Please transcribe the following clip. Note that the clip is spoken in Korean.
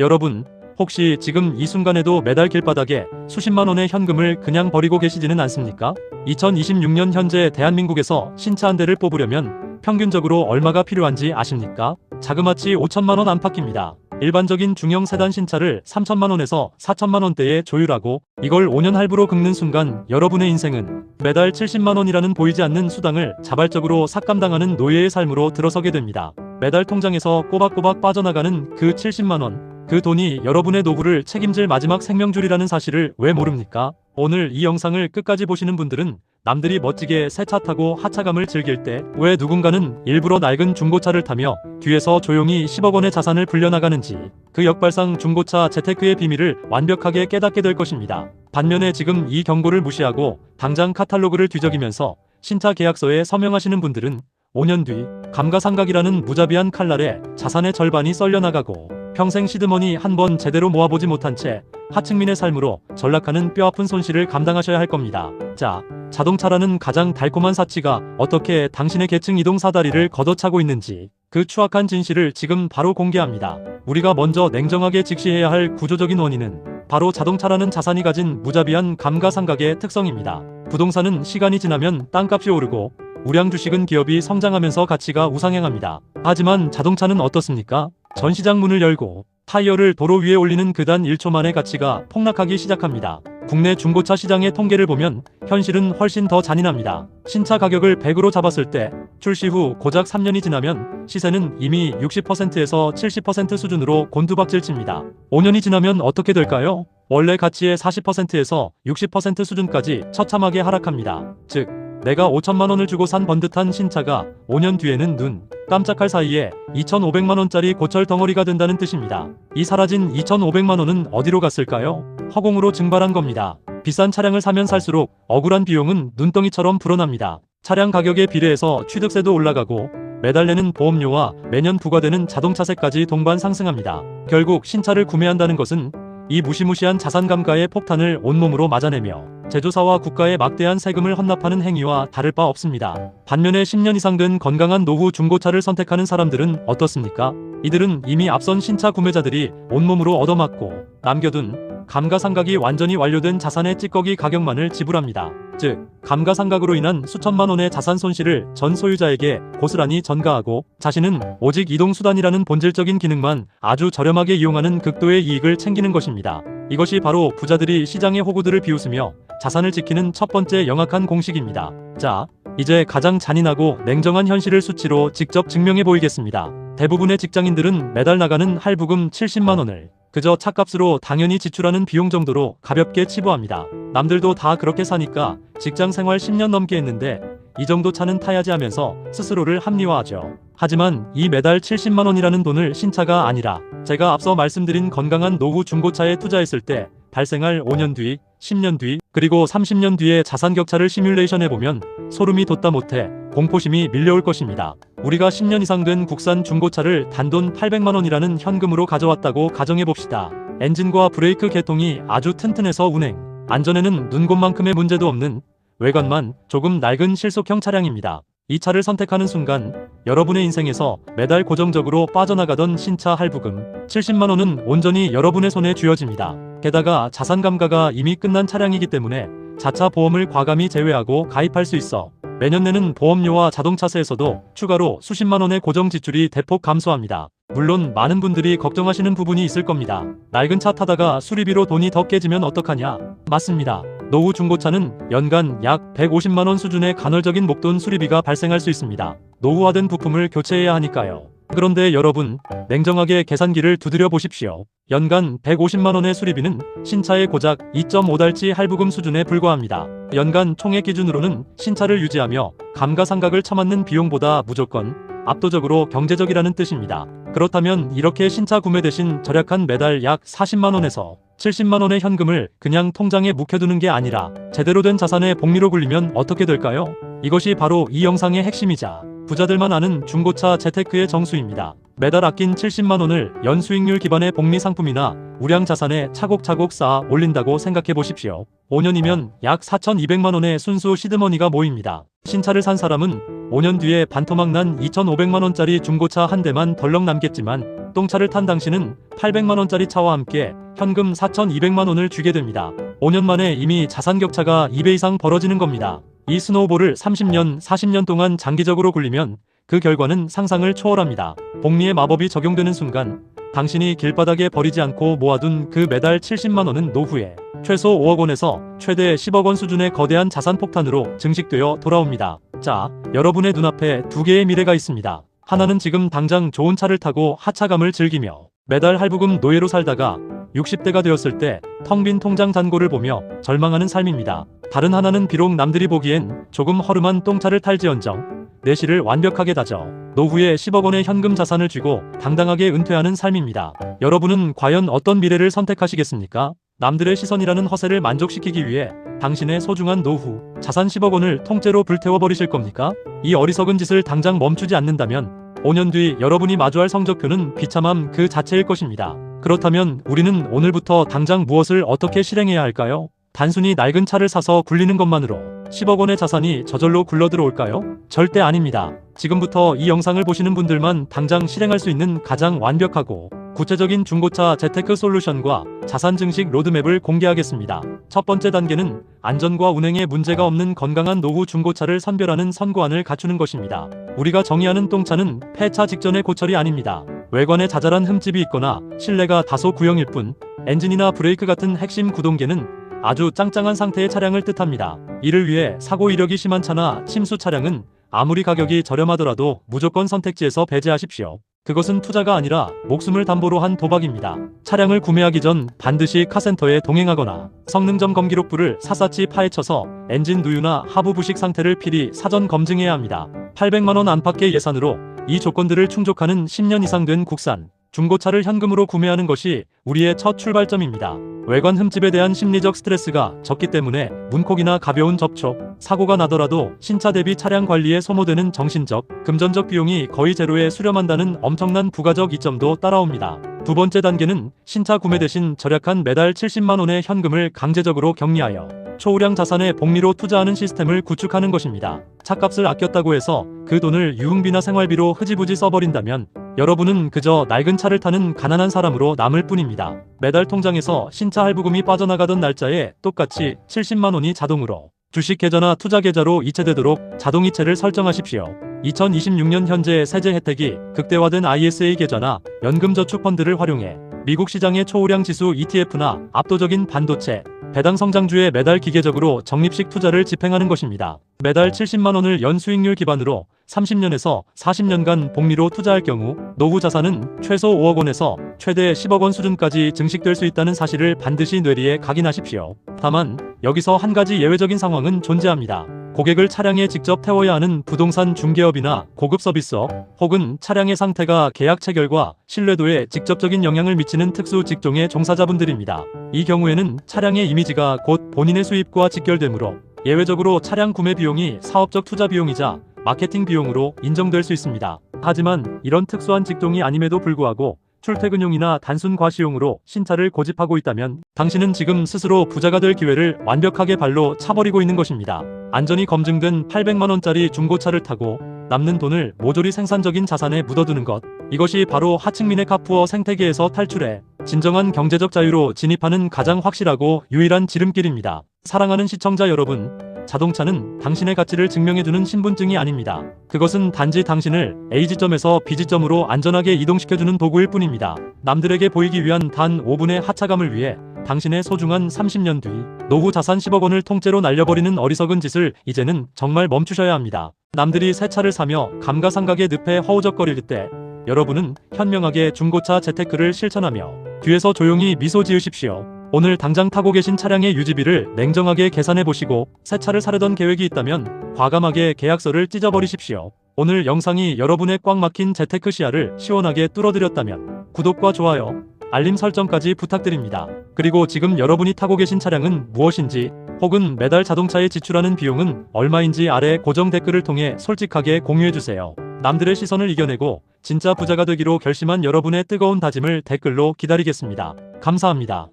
여러분, 혹시 지금 이 순간에도 매달 길바닥에 수십만 원의 현금을 그냥 버리고 계시지는 않습니까? 2026년 현재 대한민국에서 신차 한 대를 뽑으려면 평균적으로 얼마가 필요한지 아십니까? 자그마치 5천만 원 안팎입니다. 일반적인 중형 세단 신차를 3천만 원에서 4천만 원대에 조율하고 이걸 5년 할부로 긁는 순간 여러분의 인생은 매달 70만 원이라는 보이지 않는 수당을 자발적으로 삭감당하는 노예의 삶으로 들어서게 됩니다. 매달 통장에서 꼬박꼬박 빠져나가는 그 70만 원. 그 돈이 여러분의 노후를 책임질 마지막 생명줄이라는 사실을 왜 모릅니까? 오늘 이 영상을 끝까지 보시는 분들은 남들이 멋지게 새 차 타고 하차감을 즐길 때 왜 누군가는 일부러 낡은 중고차를 타며 뒤에서 조용히 10억 원의 자산을 불려나가는지 그 역발상 중고차 재테크의 비밀을 완벽하게 깨닫게 될 것입니다. 반면에 지금 이 경고를 무시하고 당장 카탈로그를 뒤적이면서 신차 계약서에 서명하시는 분들은 5년 뒤 감가상각이라는 무자비한 칼날에 자산의 절반이 썰려나가고 평생 시드머니 한 번 제대로 모아보지 못한 채 하층민의 삶으로 전락하는 뼈아픈 손실을 감당하셔야 할 겁니다. 자, 자동차라는 가장 달콤한 사치가 어떻게 당신의 계층 이동 사다리를 걷어차고 있는지 그 추악한 진실을 지금 바로 공개합니다. 우리가 먼저 냉정하게 직시해야 할 구조적인 원인은 바로 자동차라는 자산이 가진 무자비한 감가상각의 특성입니다. 부동산은 시간이 지나면 땅값이 오르고 우량 주식은 기업이 성장하면서 가치가 우상향합니다. 하지만 자동차는 어떻습니까? 전시장 문을 열고 타이어를 도로 위에 올리는 그 단 1초 만에 가치가 폭락하기 시작합니다. 국내 중고차 시장의 통계를 보면 현실은 훨씬 더 잔인합니다. 신차 가격을 100으로 잡았을 때 출시 후 고작 3년이 지나면 시세는 이미 60%에서 70% 수준으로 곤두박질칩니다. 5년이 지나면 어떻게 될까요? 원래 가치의 40%에서 60% 수준까지 처참하게 하락합니다. 즉, 내가 5천만 원을 주고 산 번듯한 신차가 5년 뒤에는 눈 깜짝할 사이에 2,500만 원짜리 고철 덩어리가 된다는 뜻입니다. 이 사라진 2,500만 원은 어디로 갔을까요? 허공으로 증발한 겁니다. 비싼 차량을 사면 살수록 억울한 비용은 눈덩이처럼 불어납니다. 차량 가격에 비례해서 취득세도 올라가고 매달 내는 보험료와 매년 부과되는 자동차세까지 동반 상승합니다. 결국 신차를 구매한다는 것은 이 무시무시한 자산 감가의 폭탄을 온몸으로 맞아내며 제조사와 국가에 막대한 세금을 헌납하는 행위와 다를 바 없습니다. 반면에 10년 이상 된 건강한 노후 중고차를 선택하는 사람들은 어떻습니까? 이들은 이미 앞선 신차 구매자들이 온몸으로 얻어맞고 남겨둔 감가상각이 완전히 완료된 자산의 찌꺼기 가격만을 지불합니다. 즉, 감가상각으로 인한 수천만 원의 자산 손실을 전 소유자에게 고스란히 전가하고 자신은 오직 이동수단이라는 본질적인 기능만 아주 저렴하게 이용하는 극도의 이익을 챙기는 것입니다. 이것이 바로 부자들이 시장의 호구들을 비웃으며 자산을 지키는 첫 번째 영악한 공식입니다. 자, 이제 가장 잔인하고 냉정한 현실을 수치로 직접 증명해 보이겠습니다. 대부분의 직장인들은 매달 나가는 할부금 70만 원을 그저 차값으로 당연히 지출하는 비용 정도로 가볍게 치부합니다. 남들도 다 그렇게 사니까 직장 생활 10년 넘게 했는데 이 정도 차는 타야지 하면서 스스로를 합리화하죠. 하지만 이 매달 70만 원이라는 돈을 신차가 아니라 제가 앞서 말씀드린 건강한 노후 중고차에 투자했을 때 발생할 5년 뒤, 10년 뒤, 그리고 30년 뒤의 자산 격차를 시뮬레이션해보면 소름이 돋다 못해 공포심이 밀려올 것입니다. 우리가 10년 이상 된 국산 중고차를 단돈 800만 원이라는 현금으로 가져왔다고 가정해봅시다. 엔진과 브레이크 계통이 아주 튼튼해서 운행, 안전에는 눈곱만큼의 문제도 없는 외관만 조금 낡은 실속형 차량입니다. 이 차를 선택하는 순간 여러분의 인생에서 매달 고정적으로 빠져나가던 신차 할부금 70만 원은 온전히 여러분의 손에 쥐어집니다. 게다가 자산 감가가 이미 끝난 차량이기 때문에 자차 보험을 과감히 제외하고 가입할 수 있어 매년 내는 보험료와 자동차세에서도 추가로 수십만 원의 고정 지출이 대폭 감소합니다. 물론 많은 분들이 걱정하시는 부분이 있을 겁니다. 낡은 차 타다가 수리비로 돈이 더 깨지면 어떡하냐? 맞습니다. 노후 중고차는 연간 약 150만 원 수준의 간헐적인 목돈 수리비가 발생할 수 있습니다. 노후화된 부품을 교체해야 하니까요. 그런데 여러분, 냉정하게 계산기를 두드려 보십시오. 연간 150만 원의 수리비는 신차의 고작 2.5달치 할부금 수준에 불과합니다. 연간 총액 기준으로는 신차를 유지하며 감가상각을 쳐맞는 비용보다 무조건 압도적으로 경제적이라는 뜻입니다. 그렇다면 이렇게 신차 구매 대신 절약한 매달 약 40만 원에서 70만 원의 현금을 그냥 통장에 묵혀두는 게 아니라 제대로 된 자산의 복리로 굴리면 어떻게 될까요? 이것이 바로 이 영상의 핵심이자 부자들만 아는 중고차 재테크의 정수입니다. 매달 아낀 70만 원을 연수익률 기반의 복리 상품이나 우량 자산에 차곡차곡 쌓아 올린다고 생각해 보십시오. 5년이면 약 4,200만 원의 순수 시드머니가 모입니다. 신차를 산 사람은 5년 뒤에 반토막 난 2,500만 원짜리 중고차 한 대만 덜렁 남겠지만 똥차를 탄 당신은 800만원짜리 차와 함께 현금 4,200만원을 쥐게 됩니다. 5년 만에 이미 자산 격차가 2배 이상 벌어지는 겁니다. 이 스노우볼을 30년, 40년 동안 장기적으로 굴리면 그 결과는 상상을 초월합니다. 복리의 마법이 적용되는 순간 당신이 길바닥에 버리지 않고 모아둔 그 매달 70만원은 노후에 최소 5억원에서 최대 10억원 수준의 거대한 자산 폭탄으로 증식되어 돌아옵니다. 자, 여러분의 눈앞에 두 개의 미래가 있습니다. 하나는 지금 당장 좋은 차를 타고 하차감을 즐기며 매달 할부금 노예로 살다가 60대가 되었을 때 텅 빈 통장 잔고를 보며 절망하는 삶입니다. 다른 하나는 비록 남들이 보기엔 조금 허름한 똥차를 탈지언정 내실을 완벽하게 다져 노후에 10억원의 현금 자산을 쥐고 당당하게 은퇴하는 삶입니다. 여러분은 과연 어떤 미래를 선택하시겠습니까? 남들의 시선이라는 허세를 만족시키기 위해 당신의 소중한 노후, 자산 10억원을 통째로 불태워버리실 겁니까? 이 어리석은 짓을 당장 멈추지 않는다면 5년 뒤 여러분이 마주할 성적표는 비참함 그 자체일 것입니다. 그렇다면 우리는 오늘부터 당장 무엇을 어떻게 실행해야 할까요? 단순히 낡은 차를 사서 굴리는 것만으로 10억원의 자산이 저절로 굴러들어올까요? 절대 아닙니다. 지금부터 이 영상을 보시는 분들만 당장 실행할 수 있는 가장 완벽하고 구체적인 중고차 재테크 솔루션과 자산 증식 로드맵을 공개하겠습니다. 첫 번째 단계는 안전과 운행에 문제가 없는 건강한 노후 중고차를 선별하는 선고안을 갖추는 것입니다. 우리가 정의하는 똥차는 폐차 직전의 고철이 아닙니다. 외관에 자잘한 흠집이 있거나 실내가 다소 구형일 뿐 엔진이나 브레이크 같은 핵심 구동계는 아주 짱짱한 상태의 차량을 뜻합니다. 이를 위해 사고 이력이 심한 차나 침수 차량은 아무리 가격이 저렴하더라도 무조건 선택지에서 배제하십시오. 그것은 투자가 아니라 목숨을 담보로 한 도박입니다. 차량을 구매하기 전 반드시 카센터에 동행하거나 성능 점검 기록부를 샅샅이 파헤쳐서 엔진 누유나 하부 부식 상태를 필히 사전 검증해야 합니다. 800만원 안팎의 예산으로 이 조건들을 충족하는 10년 이상 된 국산 중고차를 현금으로 구매하는 것이 우리의 첫 출발점입니다. 외관 흠집에 대한 심리적 스트레스가 적기 때문에 문콕이나 가벼운 접촉, 사고가 나더라도 신차 대비 차량 관리에 소모되는 정신적, 금전적 비용이 거의 제로에 수렴한다는 엄청난 부가적 이점도 따라옵니다. 두 번째 단계는 신차 구매 대신 절약한 매달 70만원의 현금을 강제적으로 격리하여 초우량 자산의 복리로 투자하는 시스템을 구축하는 것입니다. 차값을 아꼈다고 해서 그 돈을 유흥비나 생활비로 흐지부지 써버린다면 여러분은 그저 낡은 차를 타는 가난한 사람으로 남을 뿐입니다. 매달 통장에서 신차 할부금이 빠져나가던 날짜에 똑같이 70만원이 자동으로 주식 계좌나 투자 계좌로 이체되도록 자동이체를 설정하십시오. 2026년 현재 세제 혜택이 극대화된 ISA 계좌나 연금저축펀드를 활용해 미국 시장의 초우량 지수 ETF나 압도적인 반도체, 배당 성장주에 매달 기계적으로 적립식 투자를 집행하는 것입니다. 매달 70만원을 연수익률 기반으로 30년에서 40년간 복리로 투자할 경우 노후 자산은 최소 5억원에서 최대 10억원 수준까지 증식될 수 있다는 사실을 반드시 뇌리에 각인하십시오. 다만 여기서 한 가지 예외적인 상황은 존재합니다. 고객을 차량에 직접 태워야 하는 부동산 중개업이나 고급 서비스업, 혹은 차량의 상태가 계약 체결과 신뢰도에 직접적인 영향을 미치는 특수 직종의 종사자분들입니다. 이 경우에는 차량의 이미지가 곧 본인의 수입과 직결되므로 예외적으로 차량 구매 비용이 사업적 투자 비용이자 마케팅 비용으로 인정될 수 있습니다. 하지만 이런 특수한 직종이 아님에도 불구하고 출퇴근용이나 단순 과시용으로 신차를 고집하고 있다면 당신은 지금 스스로 부자가 될 기회를 완벽하게 발로 차버리고 있는 것입니다. 안전이 검증된 800만원짜리 중고차를 타고 남는 돈을 모조리 생산적인 자산에 묻어두는 것, 이것이 바로 하층민의 카푸어 생태계에서 탈출해 진정한 경제적 자유로 진입하는 가장 확실하고 유일한 지름길입니다. 사랑하는 시청자 여러분, 자동차는 당신의 가치를 증명해주는 신분증이 아닙니다. 그것은 단지 당신을 A지점에서 B지점으로 안전하게 이동시켜주는 도구일 뿐입니다. 남들에게 보이기 위한 단 5분의 하차감을 위해 당신의 소중한 30년 뒤 노후 자산 10억원을 통째로 날려버리는 어리석은 짓을 이제는 정말 멈추셔야 합니다. 남들이 새 차를 사며 감가상각의 늪에 허우적거릴 때 여러분은 현명하게 중고차 재테크를 실천하며 뒤에서 조용히 미소 지으십시오. 오늘 당장 타고 계신 차량의 유지비를 냉정하게 계산해보시고 새 차를 사려던 계획이 있다면 과감하게 계약서를 찢어버리십시오. 오늘 영상이 여러분의 꽉 막힌 재테크 시야를 시원하게 뚫어드렸다면 구독과 좋아요, 알림 설정까지 부탁드립니다. 그리고 지금 여러분이 타고 계신 차량은 무엇인지, 혹은 매달 자동차에 지출하는 비용은 얼마인지 아래 고정 댓글을 통해 솔직하게 공유해주세요. 남들의 시선을 이겨내고 진짜 부자가 되기로 결심한 여러분의 뜨거운 다짐을 댓글로 기다리겠습니다. 감사합니다.